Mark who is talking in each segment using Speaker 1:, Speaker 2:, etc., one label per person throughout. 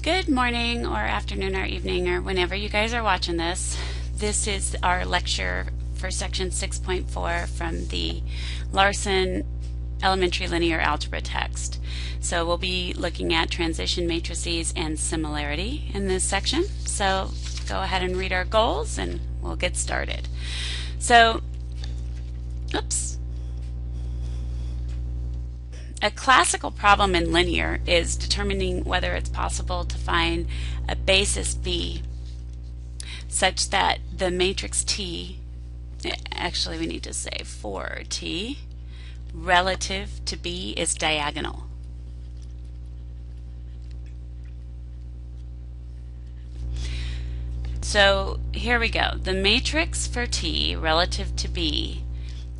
Speaker 1: Good morning or afternoon or evening or whenever you guys are watching this. This is our lecture for section 6.4 from the Larson Elementary Linear Algebra text. So we'll be looking at transition matrices and similarity in this section. So go ahead and read our goals and we'll get started. So, a classical problem in linear is determining whether it's possible to find a basis V such that the matrix T, actually we need to say for T, relative to B is diagonal. So here we go. The matrix for T relative to B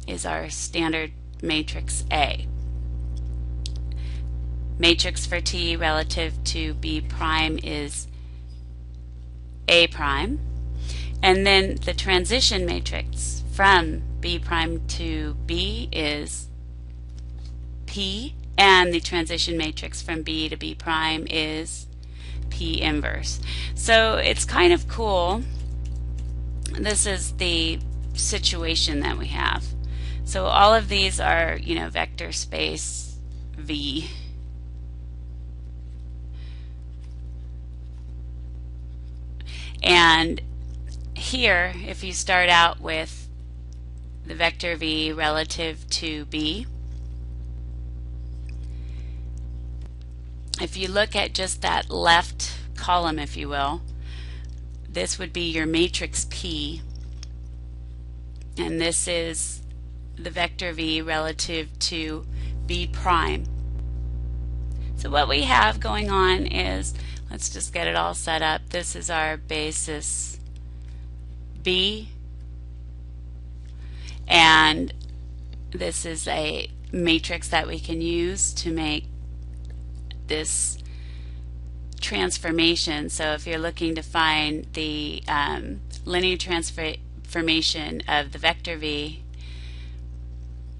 Speaker 1: is our standard matrix A. Matrix for T relative to B prime is A prime. And then the transition matrix from B prime to B is P, and the transition matrix from B to B prime is P inverse. So it's kind of cool. This is the situation that we have. So all of these are, vector space V. And here, if you start out with the vector V relative to B, if you look at just that left column, if you will, this would be your matrix P, and this is the vector V relative to B prime. So what we have going on is, let's just get it all set up. This is our basis B, and this is a matrix that we can use to make this transformation. So if you're looking to find the linear transformation of the vector V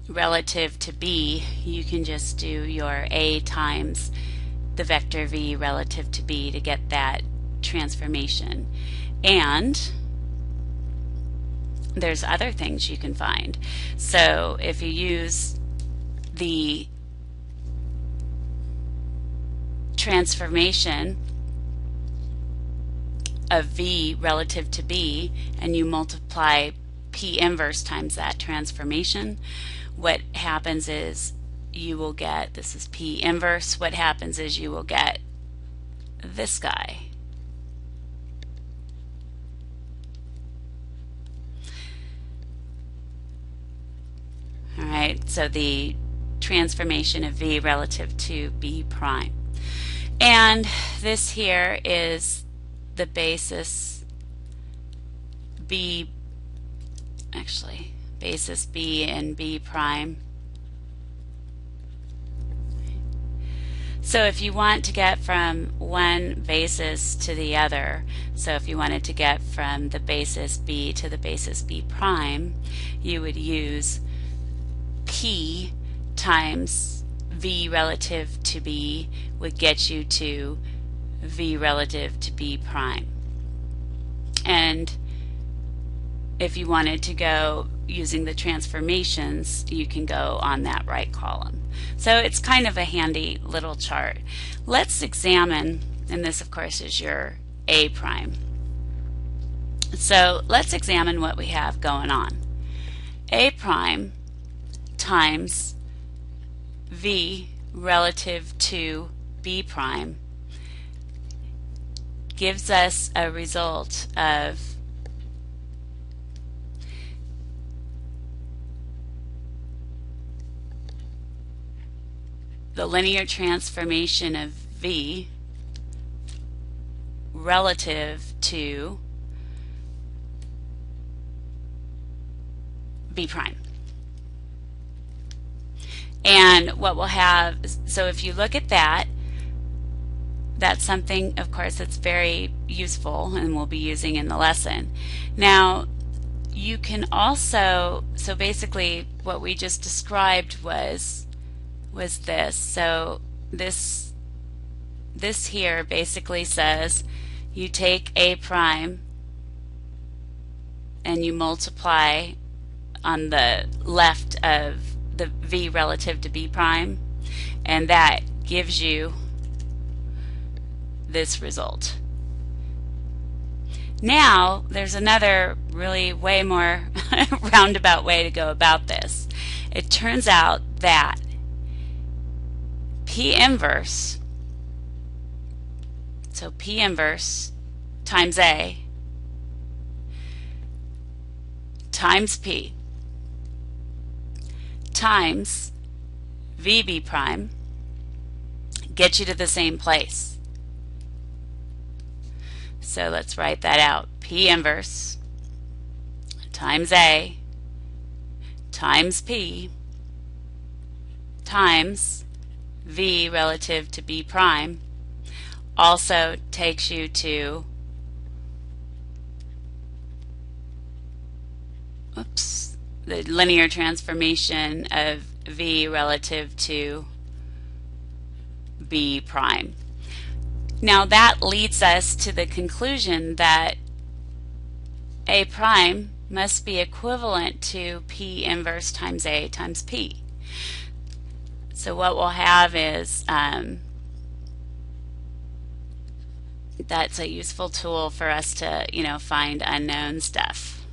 Speaker 1: relative to B, you can just do your A times the vector V relative to B to get that transformation. And there's other things you can find. So if you use the transformation of V relative to B and you multiply P inverse times that transformation, what happens is you will get, this is P inverse, what happens is you will get this guy. Alright, so the transformation of V relative to B prime. And this here is the basis B, basis B and B prime. So if you want to get from one basis to the other, so if you wanted to get from the basis B to the basis B prime, you would use P times V relative to B would get you to V relative to B prime. And if you wanted to go using the transformations, you can go on that right column. So it's kind of a handy little chart. Let's examine, and this of course is your A prime. So let's examine what we have going on. A prime times V relative to B prime gives us a result of the linear transformation of V relative to B prime. And what we'll have, so if you look at that, that's something, of course, that's very useful and we'll be using in the lesson. Now, you can also, so basically what we just described was this. So this this here basically says you take A prime and you multiply on the left of the V relative to B prime, and that gives you this result. Now there's another really way more roundabout way to go about this. It turns out that P inverse, so P inverse times A times P times VB prime gets you to the same place. So let's write that out. P inverse times A times P times V relative to B prime also takes you to the linear transformation of V relative to B prime. Now that leads us to the conclusion that A prime must be equivalent to P inverse times A times P. So what we'll have is that's a useful tool for us to, find unknown stuff.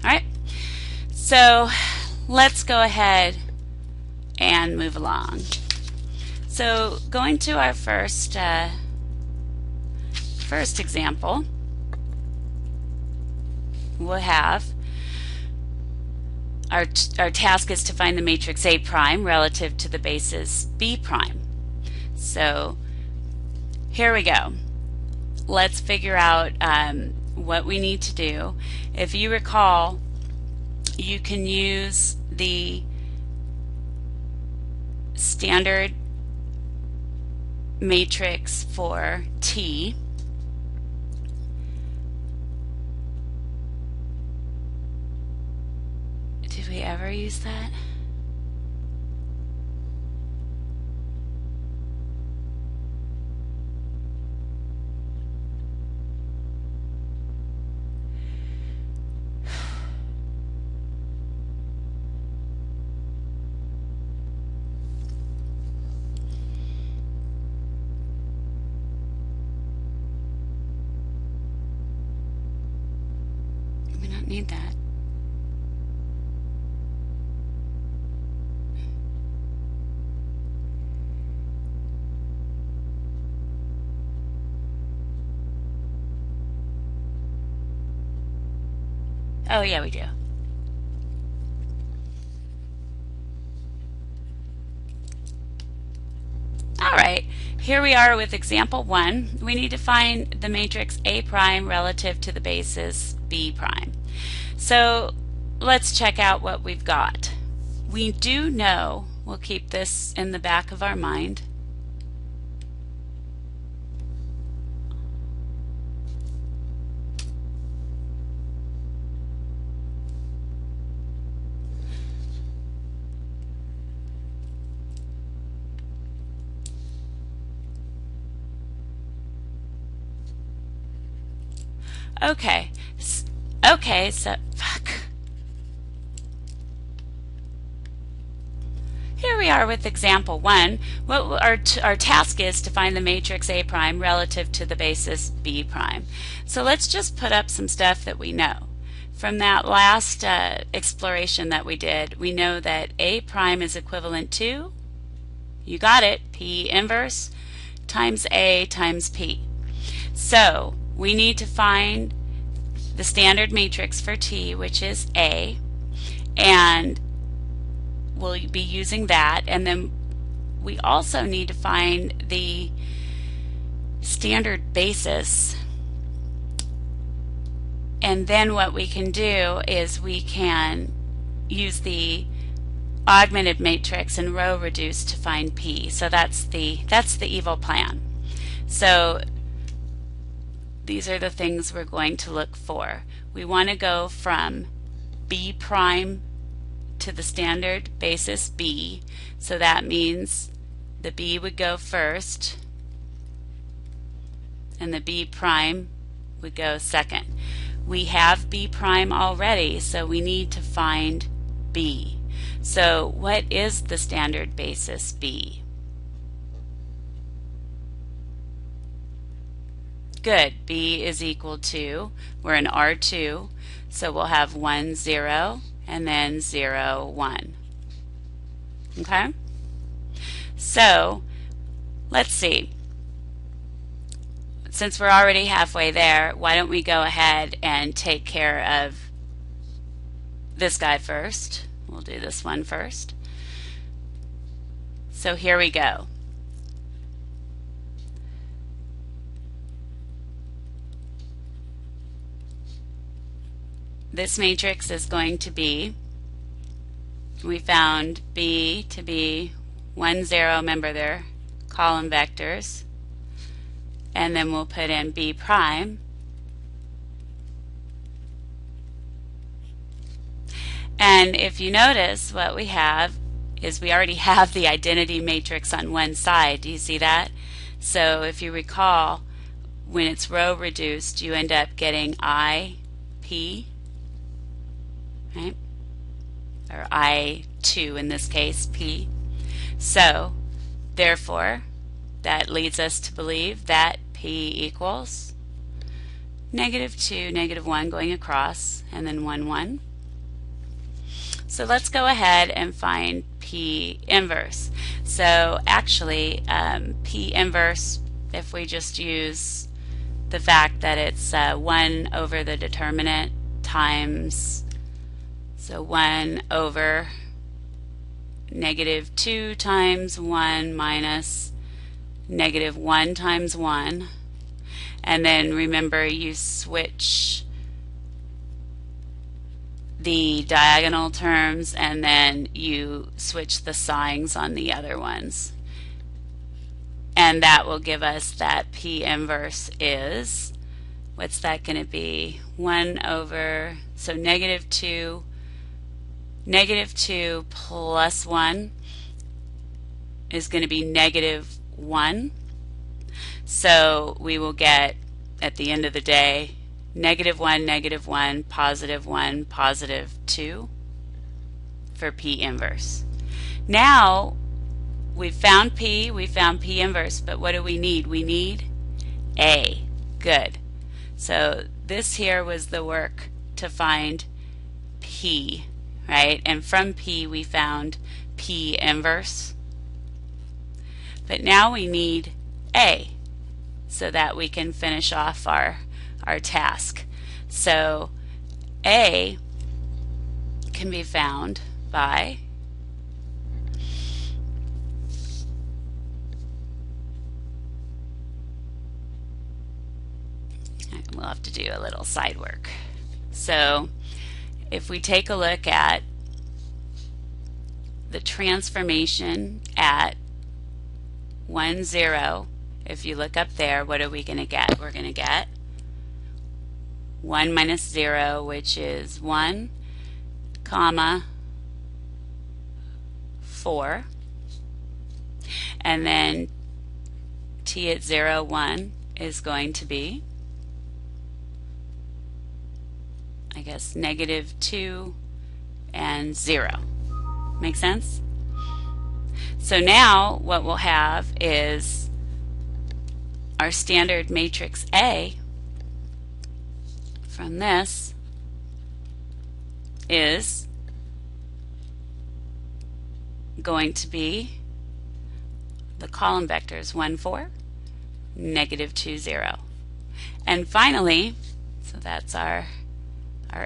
Speaker 1: All right, so let's go ahead and move along. So going to our first example, we'll have our task is to find the matrix A prime relative to the basis B prime. So here we go. Let's figure out what we need to do. If you recall, you can use the standard matrix for T. Did we ever use that? We don't need that. Oh yeah, we do. All right, here we are with example 1. We need to find the matrix A prime relative to the basis B prime. So let's check out what we've got. We do know, we'll keep this in the back of our mind, Okay, so here we are with example 1. What our task is to find the matrix A prime relative to the basis B prime. So let's just put up some stuff that we know. From that last exploration that we did, we know that A prime is equivalent to, you got it, P inverse times A times P. So we need to find the standard matrix for T, which is A, and we'll be using that. And then we also need to find the standard basis. And then what we can do is we can use the augmented matrix and row reduce to find P. So that's the evil plan. So these are the things we're going to look for. We want to go from B prime to the standard basis B. So that means the B would go first, and the B prime would go second. We have B prime already, so we need to find B. So what is the standard basis B? Good. B is equal to, we're in R2, so we'll have 1, 0, and then 0, 1. Okay? So let's see. Since we're already halfway there, why don't we go ahead and take care of this guy first. We'll do this one first. So here we go. This matrix is going to be, we found B to be 1, 0, remember they're column vectors, and then we'll put in B prime, and if you notice, what we have is we already have the identity matrix on one side. Do you see that? So if you recall, when it's row reduced, you end up getting IP, right? Or I2 in this case, P. So therefore, that leads us to believe that P equals -2, -1 going across, and then 1, 1. So let's go ahead and find P inverse. So actually, P inverse, if we just use the fact that it's 1 over the determinant times, so 1 over -2 times 1 minus -1 times 1. And then remember, you switch the diagonal terms and then you switch the signs on the other ones. And that will give us that P inverse is, what's that going to be? 1 over, so -2 plus 1 is going to be -1. So we will get, at the end of the day, -1, -1, +1, +2 for P inverse. Now we've found P, we found P inverse, but what do we need? We need A. Good. So this here was the work to find P, right? And from P we found P inverse. But now we need A so that we can finish off our task. So A can be found by we'll have to do a little side work. So if we take a look at the transformation at 1, 0, if you look up there, what are we going to get? We're going to get 1 minus 0, which is 1, comma, 4. And then t at 0, 1 is going to be, I guess, -2 and 0. Make sense? So now what we'll have is our standard matrix A from this is going to be the column vectors 1, 4, -2, 0. And finally, so that's our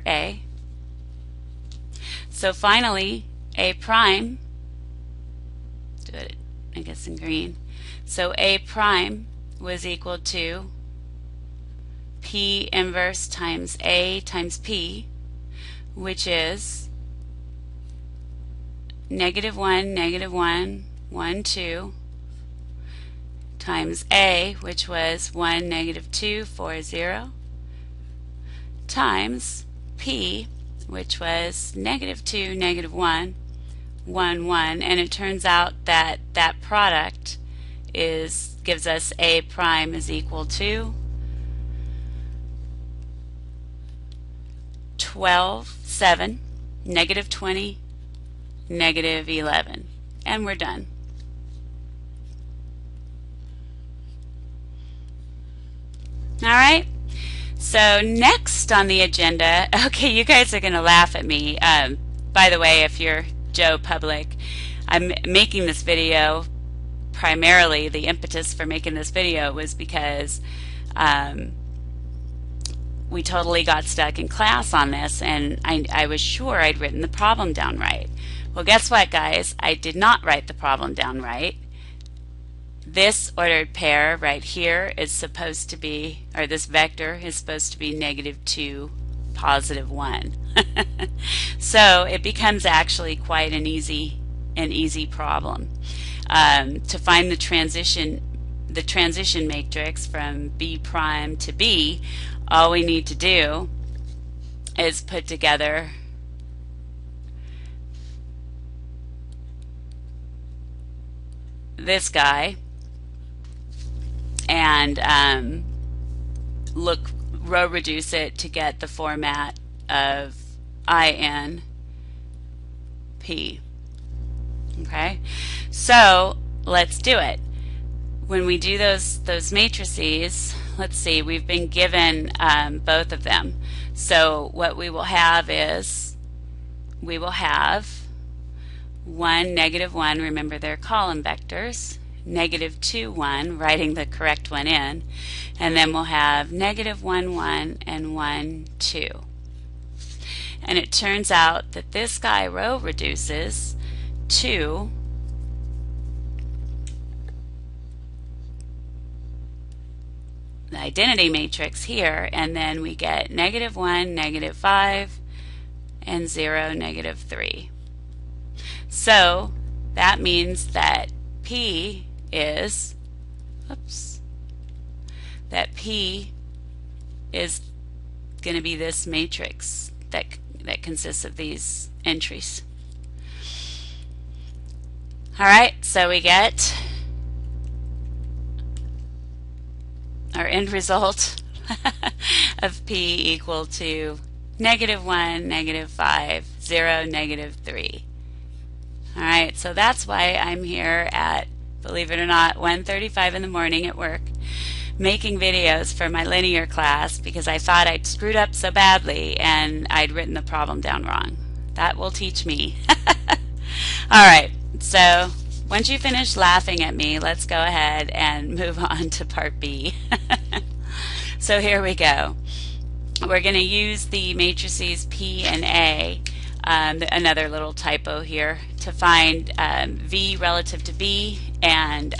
Speaker 1: A. So finally, A prime, do it, I guess, in green. So A prime was equal to P inverse times A times P, which is -1, -1, 1, 2, times A, which was 1, -2, 4, 0, times P, which was -2, -1, 1, 1, and it turns out that that product gives us A prime is equal to 12, 7, negative 20, negative 11, and we're done. All right, so next on the agenda, okay, you guys are going to laugh at me. By the way, if you're Joe Public, I'm making this video primarily, the impetus for making this video was because we totally got stuck in class on this, and I was sure I'd written the problem down right. Well, guess what, guys? I did not write the problem down right. This ordered pair right here is supposed to be, or this vector is supposed to be -2, +1. So it becomes actually quite an easy problem. To find the transition matrix from B prime to B, all we need to do is put together this guy and row reduce it to get the format of INP. Okay, so let's do it. When we do those matrices, let's see, we've been given both of them. So what we will have is, we will have 1, -1, remember they're column vectors, -2, 1, writing the correct one in, and then we'll have -1, 1, and 1, 2. And it turns out that this guy row reduces to the identity matrix here, and then we get -1, -5, and 0, -3. So that means that P is, going to be this matrix that consists of these entries. All right, so we get our end result of P equal to -1, -5, 0, -3. All right, so that's why I'm here at, believe it or not, 1:35 in the morning at work, making videos for my linear class because I thought I'd screwed up so badly and I'd written the problem down wrong. That will teach me. All right, so once you finish laughing at me, let's go ahead and move on to part B. So here we go. We're going to use the matrices P and A, another little typo here, to find V relative to B and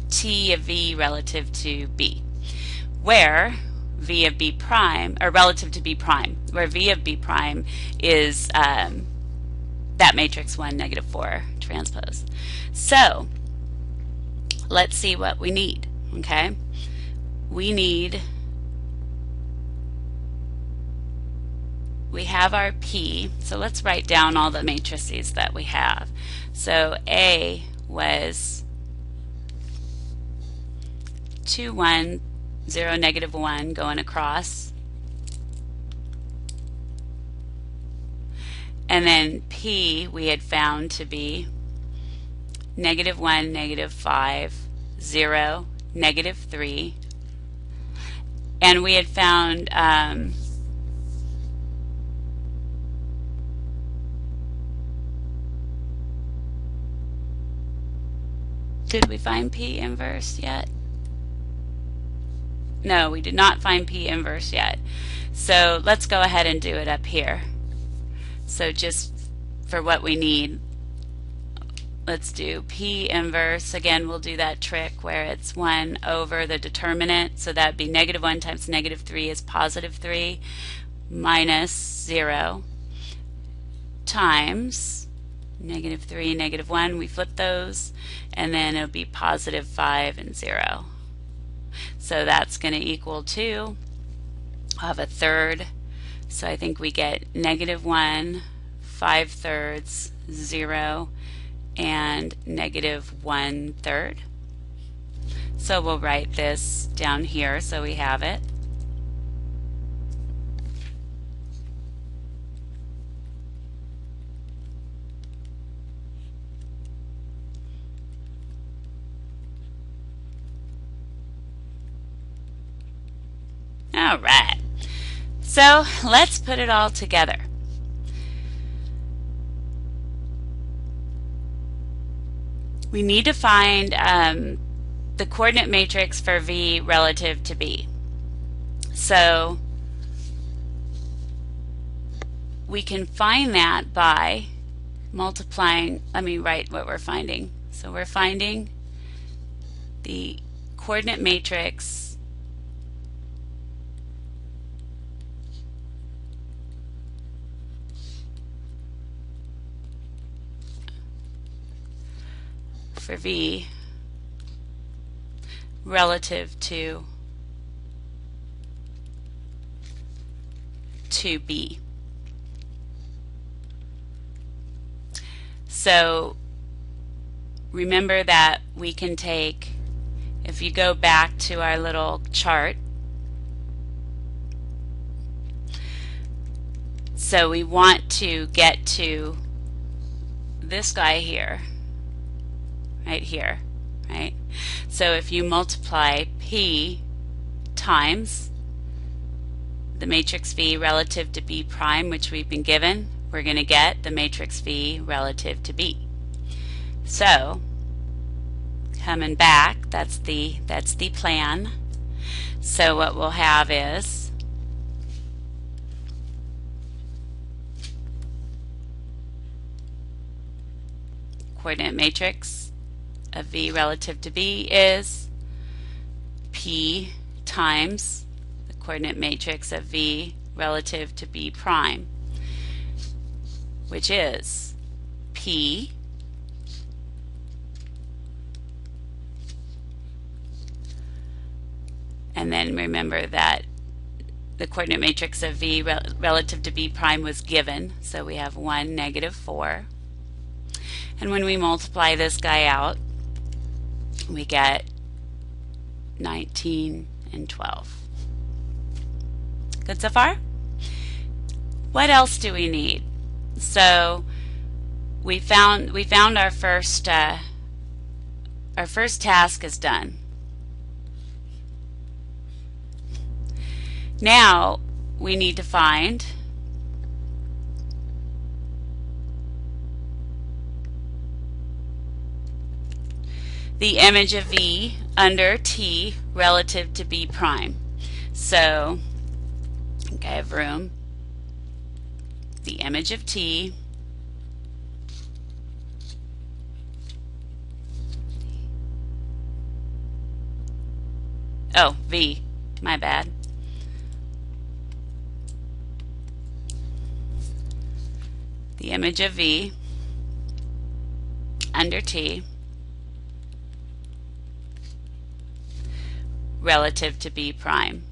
Speaker 1: T of V relative to B, where V of B prime, or relative to B prime, where V of B prime is that matrix 1, -4 transpose. So let's see what we need. Okay, we have our P, so let's write down all the matrices that we have. So A was 2, 1, 0, -1 going across. And then P we had found to be -1, -5, 0, -3. And we had found did we find P inverse yet? No, we did not find P inverse yet. So let's go ahead and do it up here. So just for what we need, let's do P inverse. Again, we'll do that trick where it's 1 over the determinant. So that'd be -1 times -3 is +3 minus 0 times -3, -1. We flip those, and then it'll be +5 and 0. So that's going to equal to, I'll have a third. So I think we get -1, 5/3, 0, and -1/3. So we'll write this down here so we have it. All right. So let's put it all together. We need to find the coordinate matrix for V relative to B. So we can find that by multiplying. Let me write what we're finding. So we're finding the coordinate matrix for V relative to B. So remember that we can take, if you go back to our little chart, so we want to get to this guy here, right here, right? So if you multiply P times the matrix V relative to B prime, which we've been given, we're going to get the matrix V relative to B. So coming back, that's the plan. So what we'll have is coordinate matrix of V relative to B is P times the coordinate matrix of V relative to B prime, which is P and then remember that the coordinate matrix of V relative to B prime was given, so we have 1, -4. And when we multiply this guy out, we get 19 and 12. Good so far? What else do we need? So we found our first task is done. Now we need to find the image of V under T relative to B prime. So I think I have room. The image of T V, my bad. The image of V under T relative to B prime.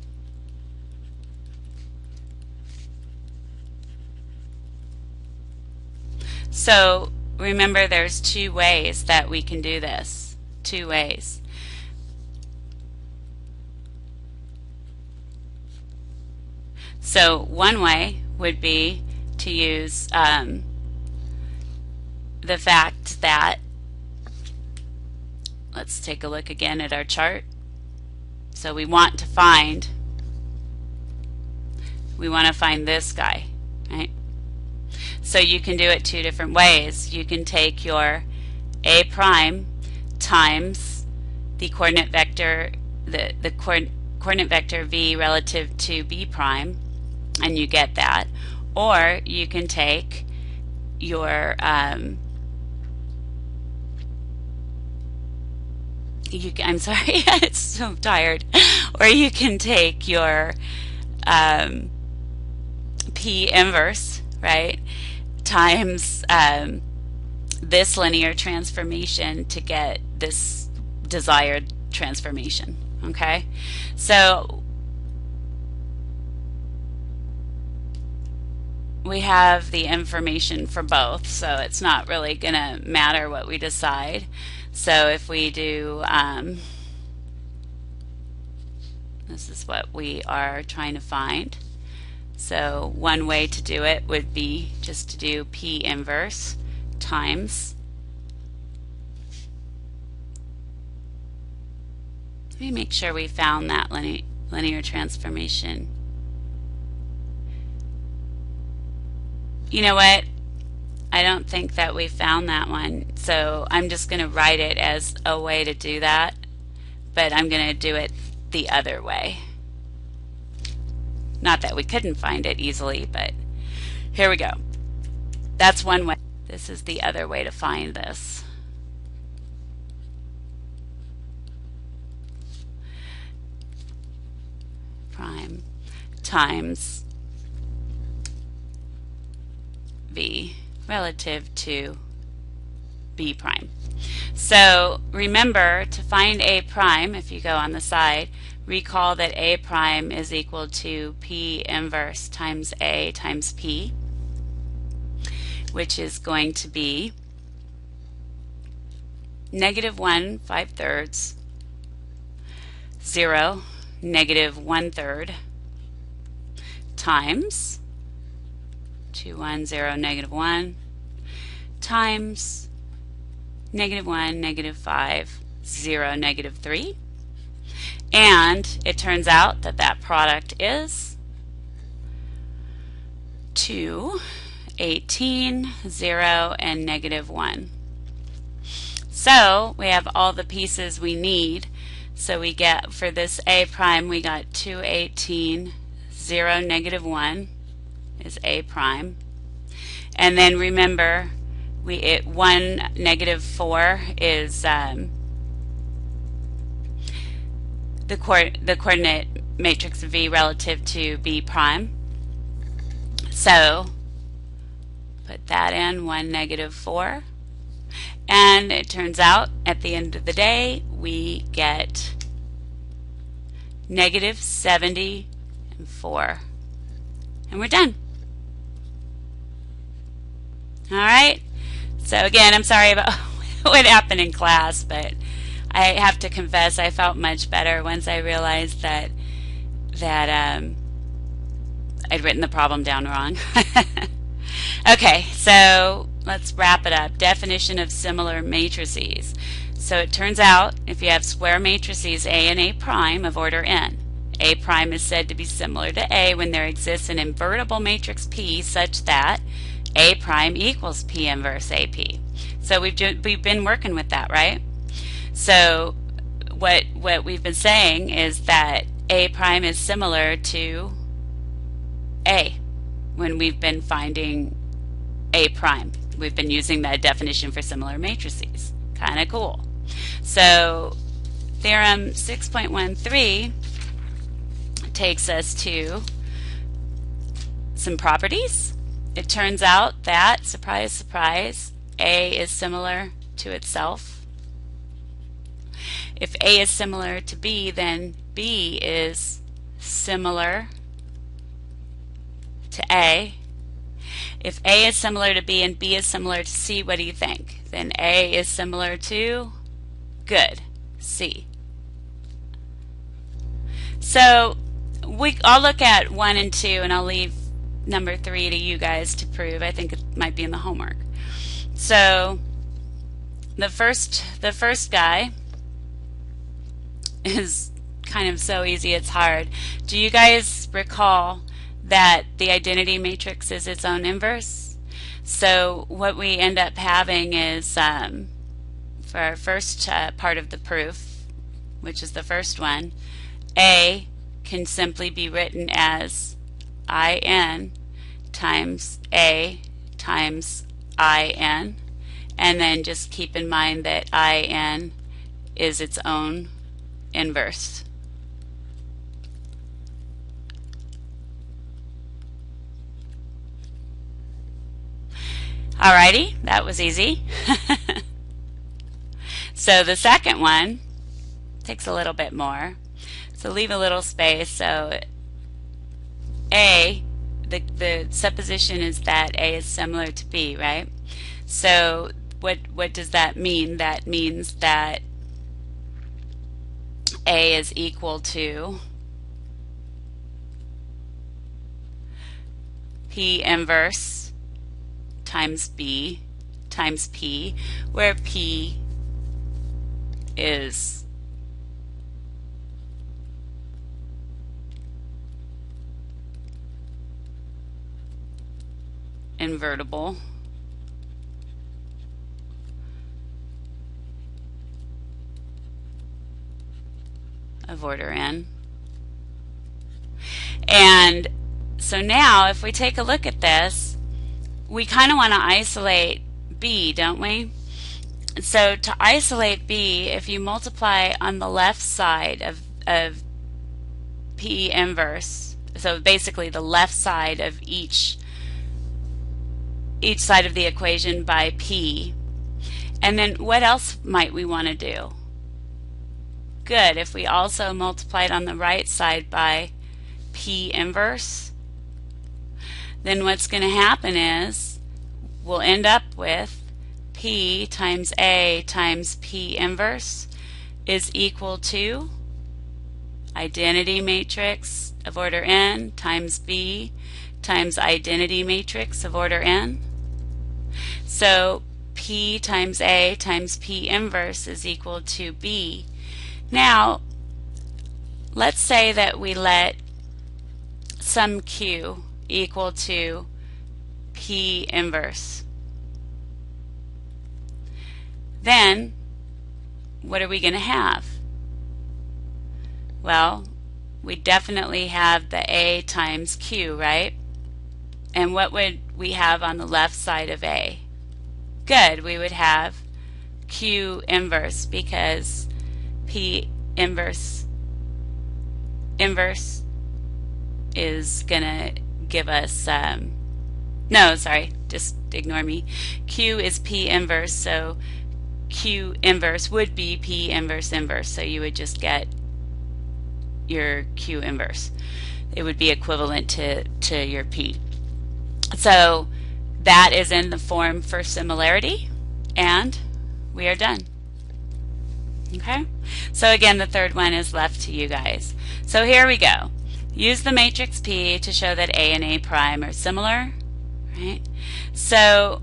Speaker 1: So remember, there's two ways that we can do this. Two ways. So one way would be to use the fact that, let's take a look again at our chart. So we want to find this guy, right? So you can do it two different ways. You can take your A prime times the coordinate vector, the coordinate vector V relative to B prime, and you get that. Or you can take your I'm sorry, it's so tired. Or you can take your P inverse, right, times this linear transformation to get this desired transformation. Okay, so we have the information for both, so it's not really going to matter what we decide. So if we do, this is what we are trying to find. So one way to do it would be just to do P inverse times, let me make sure we found that linear transformation. You know what? I don't think that we found that one, so I'm just going to write it as a way to do that, but I'm going to do it the other way. Not that we couldn't find it easily, but here we go. That's one way. This is the other way to find this. Prime times V relative to B prime. So remember, to find A prime, if you go on the side, recall that A prime is equal to P inverse times A times P, which is going to be -1 5/3, 0 -1/3 times 2 1 0 -1 times -1 -5 0 -3, and it turns out that that product is 2 18 0 and -1. So we have all the pieces we need. So we get, for this A prime, we got 2 18 0 -1 is A prime. And then remember, 1 -4 is the coordinate matrix V relative to B prime. So put that in, 1 -4. And it turns out at the end of the day we get -74. And we're done. Alright, so again, I'm sorry about what happened in class, but I have to confess I felt much better once I realized that I'd written the problem down wrong. Okay, so let's wrap it up. Definition of similar matrices. So it turns out if you have square matrices A and A prime of order n, A prime is said to be similar to A when there exists an invertible matrix P such that A prime equals P inverse AP. So we've been working with that, right? So what we've been saying is that A prime is similar to A when we've been finding A prime. We've been using that definition for similar matrices. Kind of cool. So theorem 6.13 takes us to some properties. It turns out that, surprise, surprise, A is similar to itself. If A is similar to B, then B is similar to A. If A is similar to B and B is similar to C, what do you think? Then A is similar to, good, C. So I'll look at 1 and 2, and I'll leave number 3 to you guys to prove. I think it might be in the homework. So the first guy is kind of so easy it's hard. Do you guys recall that the identity matrix is its own inverse? So what we end up having is, for our first part of the proof, which is the first one, A can simply be written as IN times A times IN, and then just keep in mind that IN is its own inverse. Alrighty, that was easy. So the second one takes a little bit more. So leave a little space. So A, the supposition is that A is similar to B, right? So what does that mean? That means that A is equal to P inverse times B times P, where P is invertible of order n. And so now if we take a look at this, we kind of want to isolate b, don't we? So to isolate b, if you multiply on the left side of p inverse, so basically the left side of each side of the equation by p, and then what else might we want to do? Good, if we also multiplied on the right side by p inverse, then what's going to happen is we'll end up with p times a times p inverse is equal to identity matrix of order n times b times identity matrix of order n. So p times a times p inverse is equal to b. Now let's say that we let some q equal to p inverse. Then what are we going to have? Well, we definitely have the a times q, right? And what would we have on the left side of a? Good, we would have q inverse, because p inverse is going to give us, no, sorry, just ignore me. Q is p inverse, so q inverse would be p inverse inverse, so you would just get your q inverse. It would be equivalent to your p. So that is in the form for similarity, and we are done. Okay, so again, the third one is left to you guys. So here we go. Use the matrix P to show that A and A prime are similar, right? So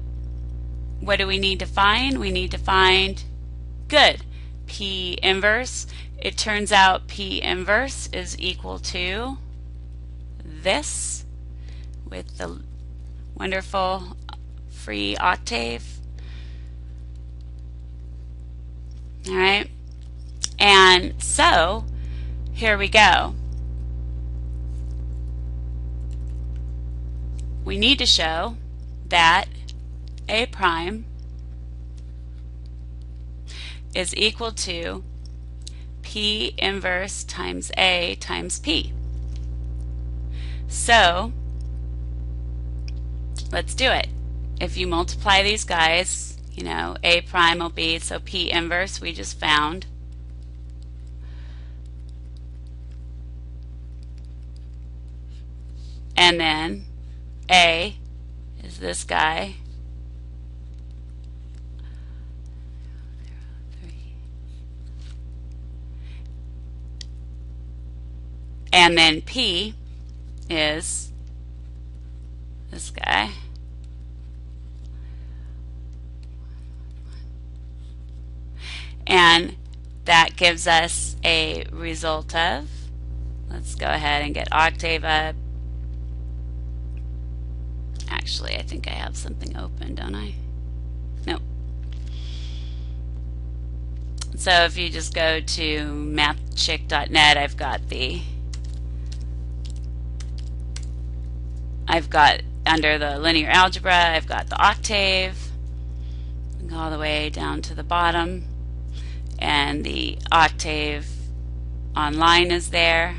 Speaker 1: what do we need to find? We need to find, good, P inverse. It turns out P inverse is equal to this with the wonderful free octave. All right, and so here we go. We need to show that A prime is equal to P inverse times A times P. So let's do it. If you multiply these guys, you know, A prime will be, so P inverse we just found. And then A is this guy. And then P is this guy. And that gives us a result of, let's go ahead and get octave up. Actually, I think I have something open, don't I? Nope. So if you just go to mathchick.net, I've got under the linear algebra, I've got the octave, go all the way down to the bottom, and the octave online is there,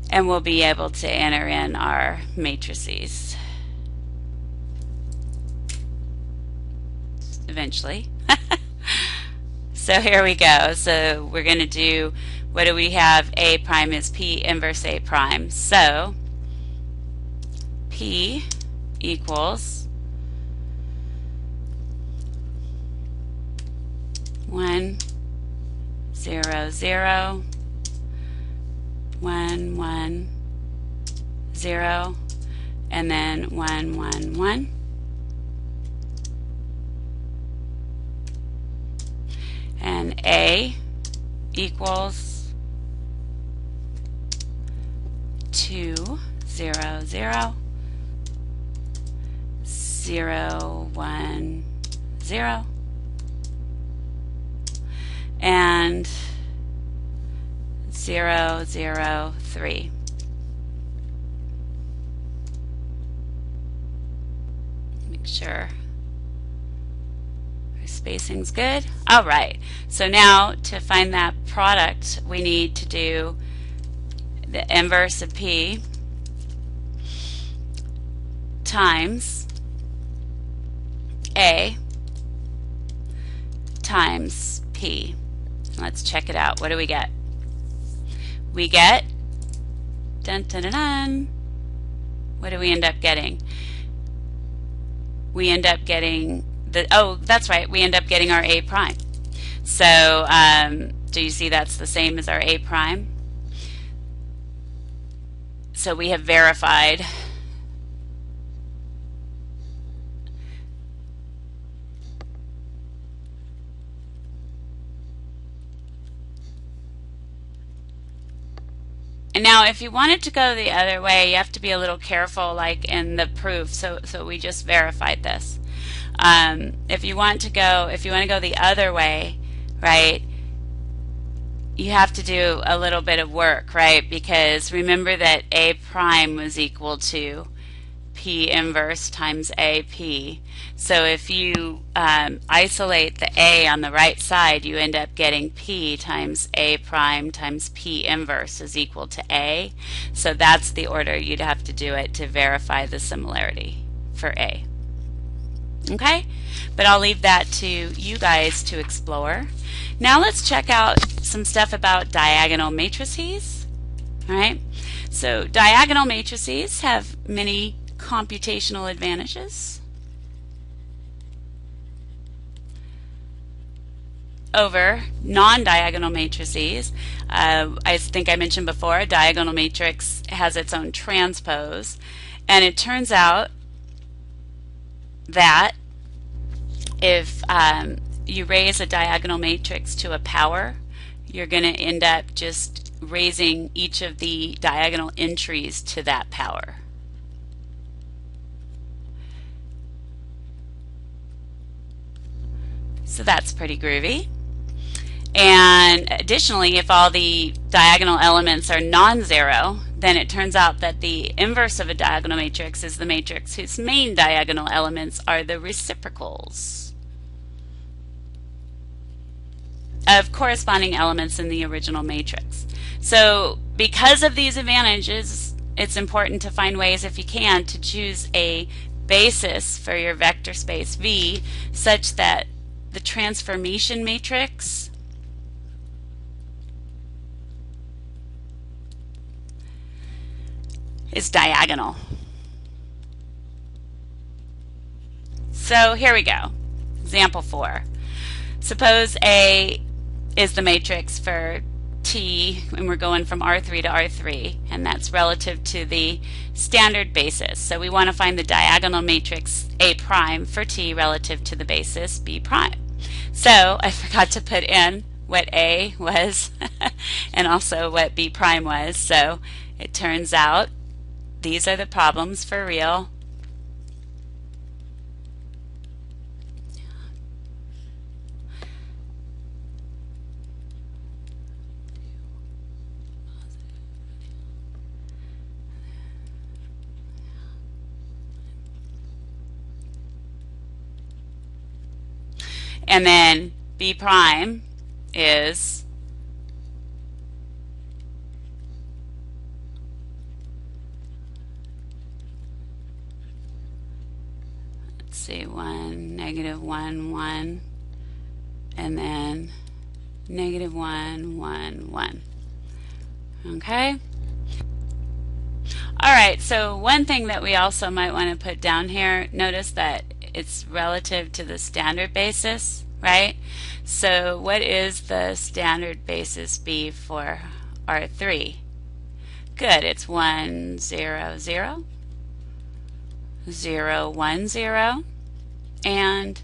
Speaker 1: and we'll be able to enter in our matrices eventually. So here we go. So we're going to do, what do we have? A prime is P inverse A prime. So P equals 1, 0, 0, 1, 1, 0, and then 1, 1, 1. And A equals 2, 0, 0, 0, 1, 0, and 0, 0, 3. Make sure our spacing's good. All right, so now to find that product, we need to do the inverse of P times A times P. Let's check it out. What do we get? We get, dun dun dun dun, what do we end up getting? We end up getting the, oh, that's right, we end up getting our A prime. So do you see that's the same as our A prime? So we have verified and now if you wanted to go the other way, you have to be a little careful, like in the proof. So we just verified this. If you want to go the other way, right, you have to do a little bit of work, right? Because remember that A prime was equal to P inverse times AP. So if you isolate the A on the right side, you end up getting P times A prime times P inverse is equal to A. So that's the order you'd have to do it to verify the similarity for A. Okay? But I'll leave that to you guys to explore. Now let's check out some stuff about diagonal matrices. All right? So diagonal matrices have many computational advantages over non-diagonal matrices. I think I mentioned before, a diagonal matrix has its own transpose, and it turns out that if you raise a diagonal matrix to a power, you're going to end up just raising each of the diagonal entries to that power. So that's pretty groovy. And additionally, if all the diagonal elements are non-zero, then it turns out that the inverse of a diagonal matrix is the matrix whose main diagonal elements are the reciprocals of corresponding elements in the original matrix. So because of these advantages, it's important to find ways, if you can, to choose a basis for your vector space V such that the transformation matrix is diagonal. So here we go. Example 4. Suppose A is the matrix for T, and we're going from R3 to R3, and that's relative to the standard basis. So we want to find the diagonal matrix A prime for T relative to the basis B prime. So I forgot to put in what A was and also what B prime was. So it turns out these are the problems for real. And then B prime is let's see, 1, -1, 1, and then -1, 1, 1. Okay? Alright, so one thing that we also might want to put down here, notice that it's relative to the standard basis, right? So what is the standard basis B for R3? Good, it's 1, 0, 0, 0, 1, 0, and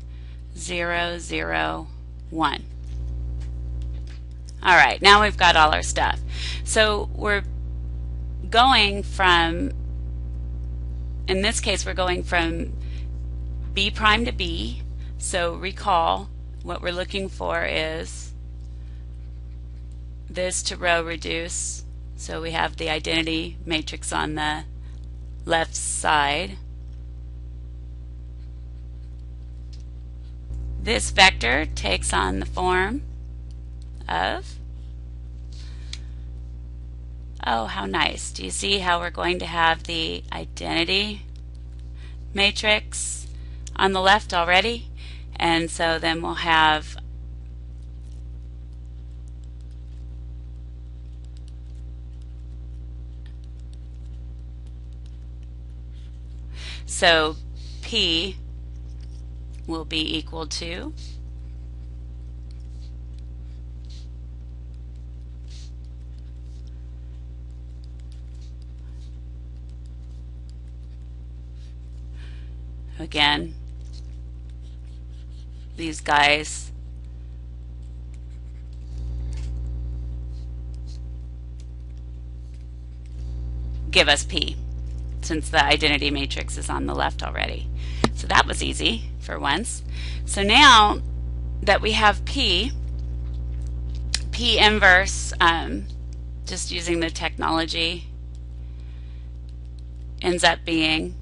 Speaker 1: 0, 0, 1. All right, now we've got all our stuff. So we're going from, in this case, we're going from B prime to B. So recall what we're looking for is this to row reduce. So we have the identity matrix on the left side. This vector takes on the form of, oh, how nice. Do you see how we're going to have the identity matrix on the left already? And so then we'll have so P will be equal to again, these guys give us P, since the identity matrix is on the left already. So that was easy for once. So now that we have P inverse, just using the technology, ends up being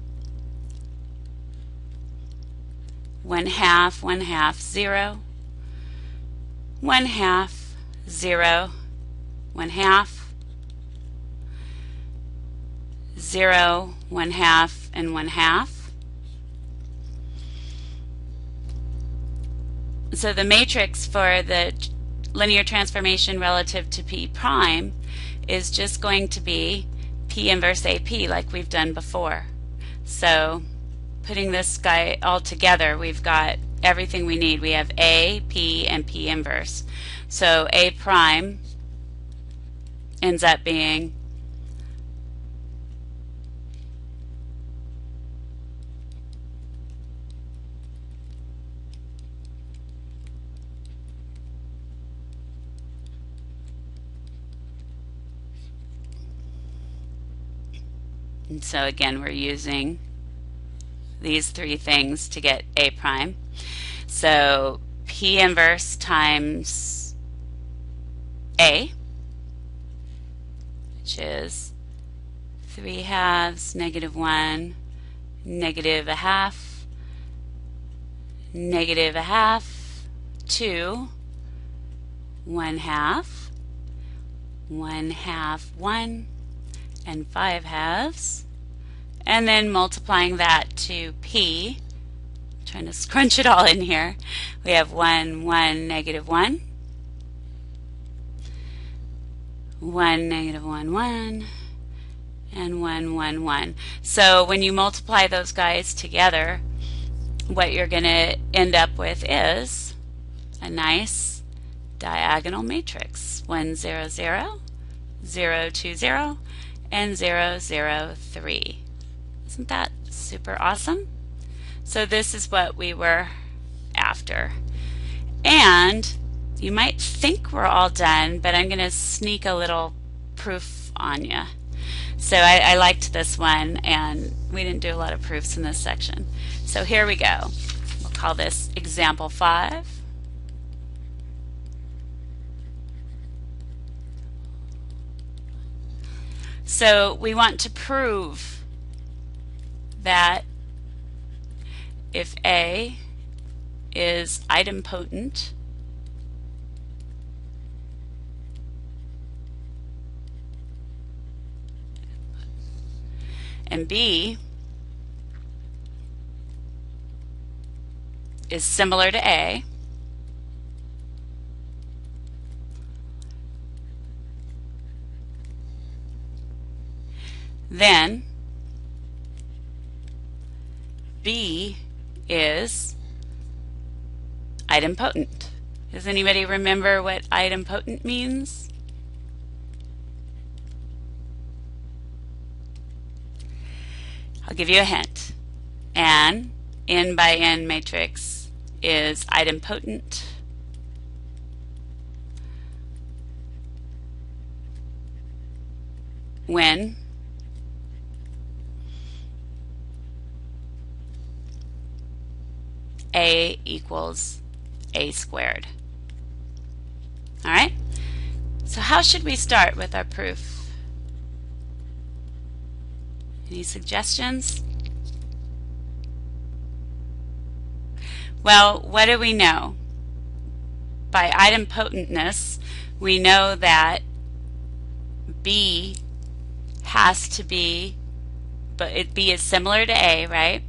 Speaker 1: 1/2, 1/2, 0, 1/2, 0, 1/2, 0, 1/2, and 1/2. So the matrix for the linear transformation relative to P prime is just going to be P inverse AP like we've done before. So putting this guy all together, we've got everything we need. We have A, P, and P inverse. So A prime ends up being and so again we're using these three things to get A prime. So P inverse times A, which is 3/2, -1, -1/2, -1/2, 2, 1/2, 1/2, 1, and 5/2. And then multiplying that to P, trying to scrunch it all in here, we have 1, 1, -1, 1, -1, 1, and 1, 1, 1. So when you multiply those guys together, what you're going to end up with is a nice diagonal matrix. 1, 0, 0, 0, 2, 0, and 0, 0, 3. Isn't that super awesome? So this is what we were after. And you might think we're all done, but I'm going to sneak a little proof on you. So I liked this one, and we didn't do a lot of proofs in this section. So here we go. We'll call this example 5. So we want to prove that if A is idempotent, and B is similar to A, then B is idempotent. Does anybody remember what idempotent means? I'll give you a hint. An n by n matrix is idempotent when a equals a squared. All right? So how should we start with our proof? Any suggestions? Well, what do we know? By idempotentness, we know that B has to be, but B is similar to A, right?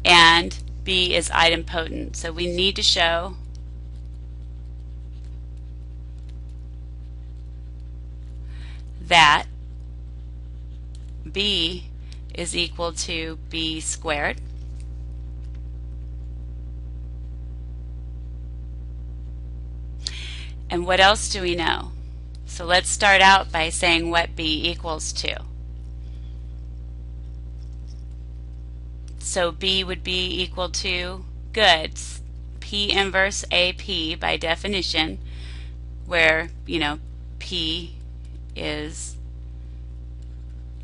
Speaker 1: And B is idempotent. So we need to show that B is equal to B squared. And what else do we know? So let's start out by saying what B equals to. So B would be equal to, good, P inverse AP by definition, where, P is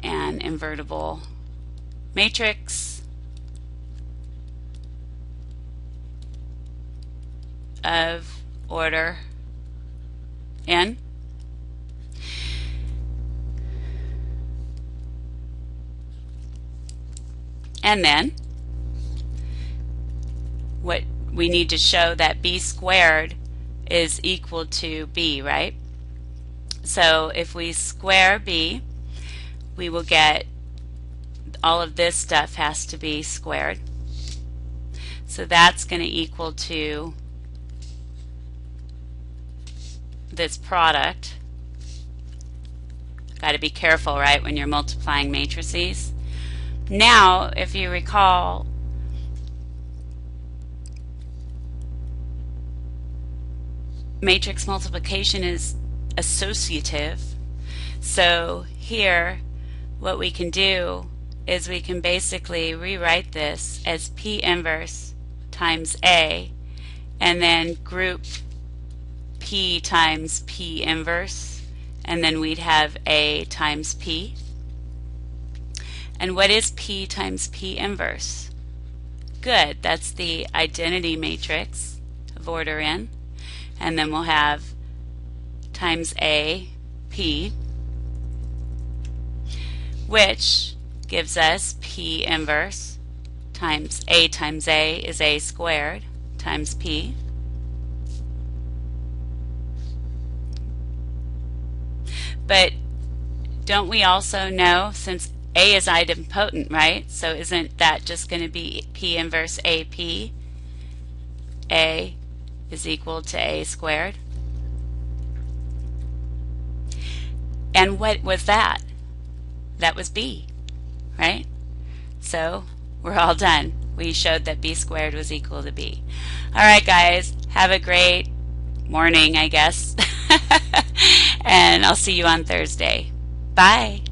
Speaker 1: an invertible matrix of order n. And then what we need to show that B squared is equal to B, right? So if we square B, we will get all of this stuff has to be squared. So that's going to equal to this product. Got to be careful, right, when you're multiplying matrices. Now, if you recall, matrix multiplication is associative. So here, what we can do is we can basically rewrite this as P inverse times A, and then group P times P inverse, and then we'd have A times P. And what is P times P inverse? Good, that's the identity matrix of order n. And then we'll have times A, P, which gives us P inverse times A is A squared times P. But don't we also know, since A is idempotent, right? So isn't that just going to be P inverse AP? A is equal to A squared. And what was that? That was B, right? So we're all done. We showed that B squared was equal to B. All right, guys, have a great morning, I guess. And I'll see you on Thursday. Bye.